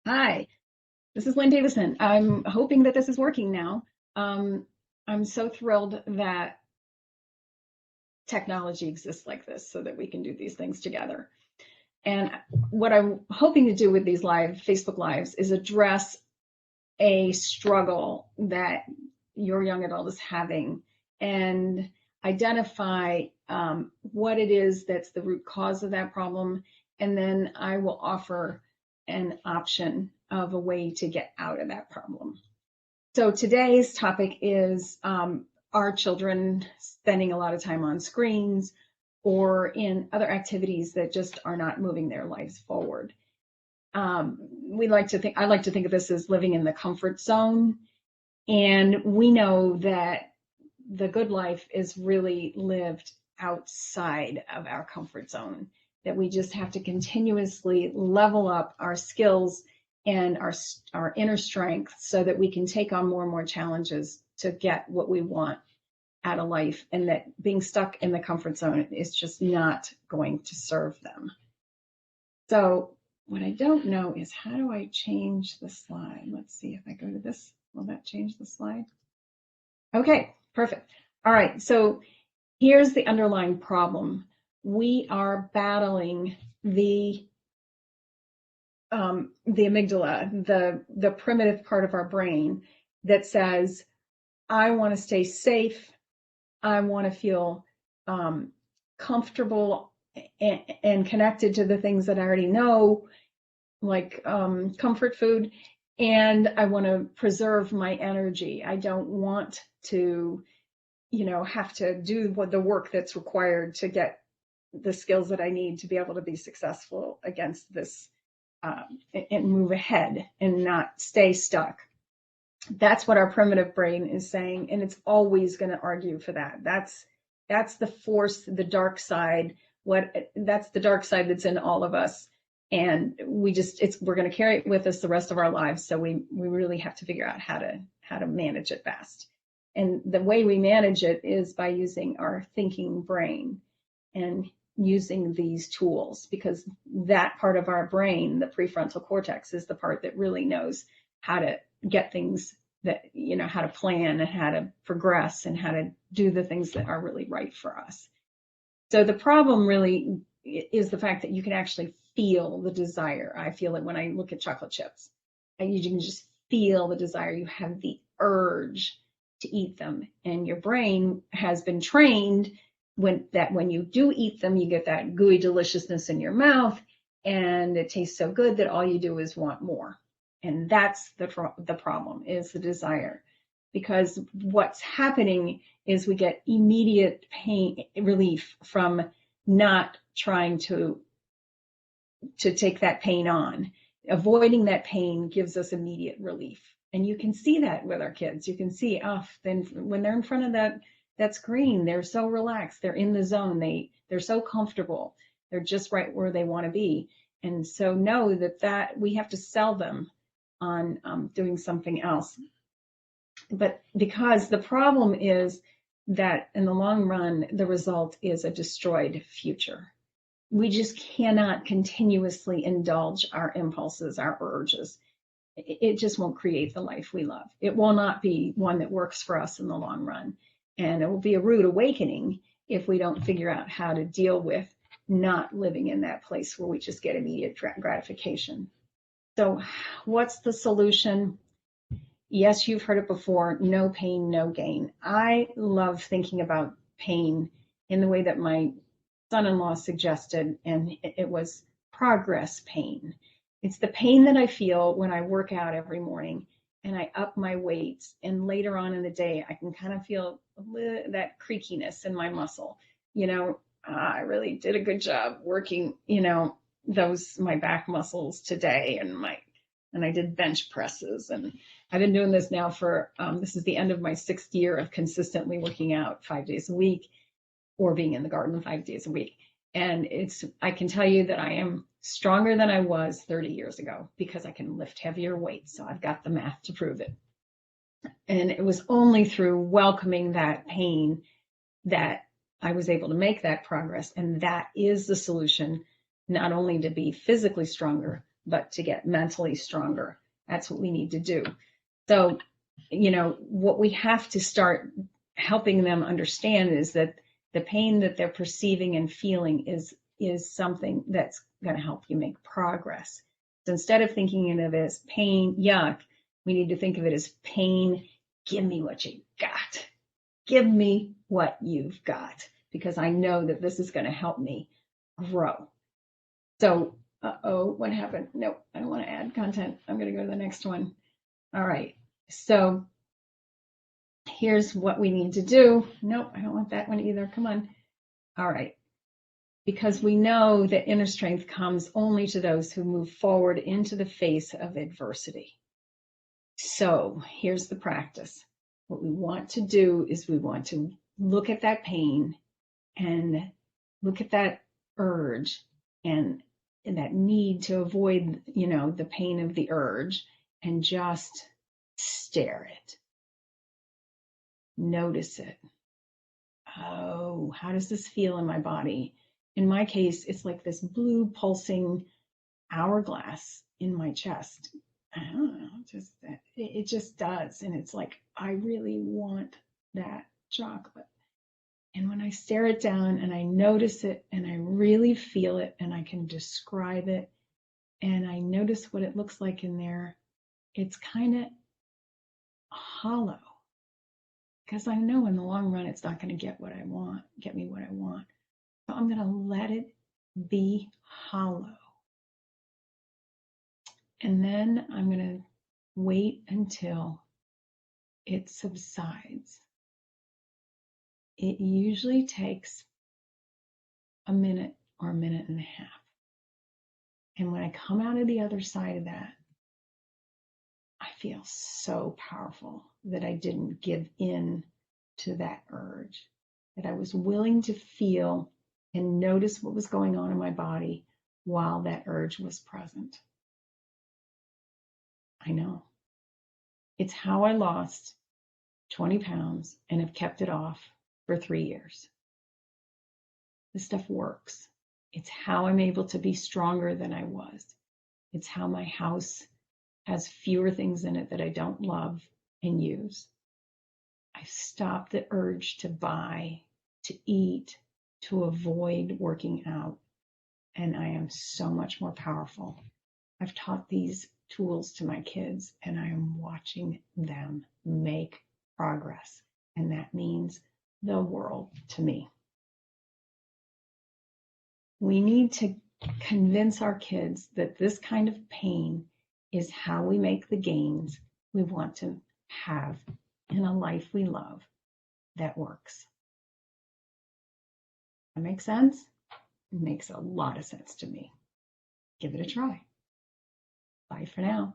Hi, this is Lynn Davison. I'm hoping that this is working now. Um, I'm so thrilled that technology exists like this so that we can do these things together. And what I'm hoping to do with these Facebook Lives is address a struggle that your young adult is having and identify what it is that's the root cause of that problem. And then I will offer an option of a way to get out of that problem. So today's topic is are children spending a lot of time on screens or in other activities that just are not moving their lives forward? I like to think of this as living in the comfort zone. And we know that the good life is really lived outside of our comfort zone, that we just have to continuously level up our skills and our inner strength so that we can take on more and more challenges to get what we want out of life, and that being stuck in the comfort zone is just not going to serve them. So what I don't know is, how do I change the slide? Let's see if I go to this. Will that change the slide? Okay, perfect. All right, so here's the underlying problem. We are battling the amygdala, the primitive part of our brain that says, I want to stay safe, I want to feel comfortable and connected to the things that I already know, like comfort food, and I want to preserve my energy. I don't want to, have to do the work that's required to get the skills that I need to be able to be successful against this and move ahead and not stay stuck. That's what our primitive brain is saying, and it's always going to argue for that. That's the force, the dark side. That's the dark side that's in all of us, and we're going to carry it with us the rest of our lives. So we really have to figure out how to manage it best. And the way we manage it is by using our thinking brain and using these tools, because that part of our brain, the prefrontal cortex, is the part that really knows how to get things that, how to plan and how to progress and how to do the things that are really right for us. So the problem really is the fact that you can actually feel the desire. I feel it when I look at chocolate chips. You can just feel the desire. You have the urge to eat them. And your brain has been trained when you do eat them, you get that gooey deliciousness in your mouth, and it tastes so good that all you do is want more. And that's the problem, is the desire. Because what's happening is we get immediate pain relief from not trying to take that pain on. Avoiding that pain gives us immediate relief. And you can see that with our kids. You can see, then when they're in front of that screen, they're so relaxed, they're in the zone, they're so comfortable, they're just right where they want to be. And so know that we have to sell them on doing something else. But because the problem is that in the long run, the result is a destroyed future. We just cannot continuously indulge our impulses, our urges. It just won't create the life we love. It will not be one that works for us in the long run. And it will be a rude awakening if we don't figure out how to deal with not living in that place where we just get immediate gratification. So what's the solution? Yes, you've heard it before: no pain, no gain. I love thinking about pain in the way that my son-in-law suggested, and it was progress pain. It's the pain that I feel when I work out every morning and I up my weights, and later on in the day, I can kind of feel that creakiness in my muscle. I really did a good job working, my back muscles today, and I did bench presses, and I've been doing this now for, this is the end of my 6th year of consistently working out 5 days a week, or being in the garden 5 days a week. And I can tell you that I am stronger than I was 30 years ago because I can lift heavier weights. So I've got the math to prove it. And it was only through welcoming that pain that I was able to make that progress. And that is the solution, not only to be physically stronger, but to get mentally stronger. That's what we need to do. So, what we have to start helping them understand is that the pain that they're perceiving and feeling is something that's going to help you make progress. So instead of thinking of it as pain, yuck, we need to think of it as pain. Give me what you got. Give me what you've got, because I know that this is going to help me grow. So, what happened? No, I don't want to add content. I'm going to go to the next one. All right. So here's what we need to do. Nope, I don't want that one either. Come on. All right. Because we know that inner strength comes only to those who move forward into the face of adversity. So here's the practice. What we want to do is we want to look at that pain and look at that urge and that need to avoid, the pain of the urge, and just stare it. Notice it. Oh, how does this feel in my body? In my case, it's like this blue pulsing hourglass in my chest. I don't know, it just does. And it's like, I really want that chocolate. And when I stare it down and I notice it and I really feel it and I can describe it and I notice what it looks like in there, it's kind of hollow. Because I know in the long run it's not going to get me what I want. So I'm going to let it be hollow. And then I'm going to wait until it subsides. It usually takes a minute or a minute and a half. And when I come out of the other side of that, I feel so powerful that I didn't give in to that urge, that I was willing to feel and notice what was going on in my body while that urge was present. I know. It's how I lost 20 pounds and have kept it off for 3 years. This stuff works. It's how I'm able to be stronger than I was. It's how my house has fewer things in it that I don't love and use. I stopped the urge to buy, to eat, to avoid working out, and I am so much more powerful. I've taught these tools to my kids, and I am watching them make progress, and that means the world to me. We need to convince our kids that this kind of pain is how we make the gains we want to have in a life we love that works. That makes sense? It makes a lot of sense to me. Give it a try. Bye for now.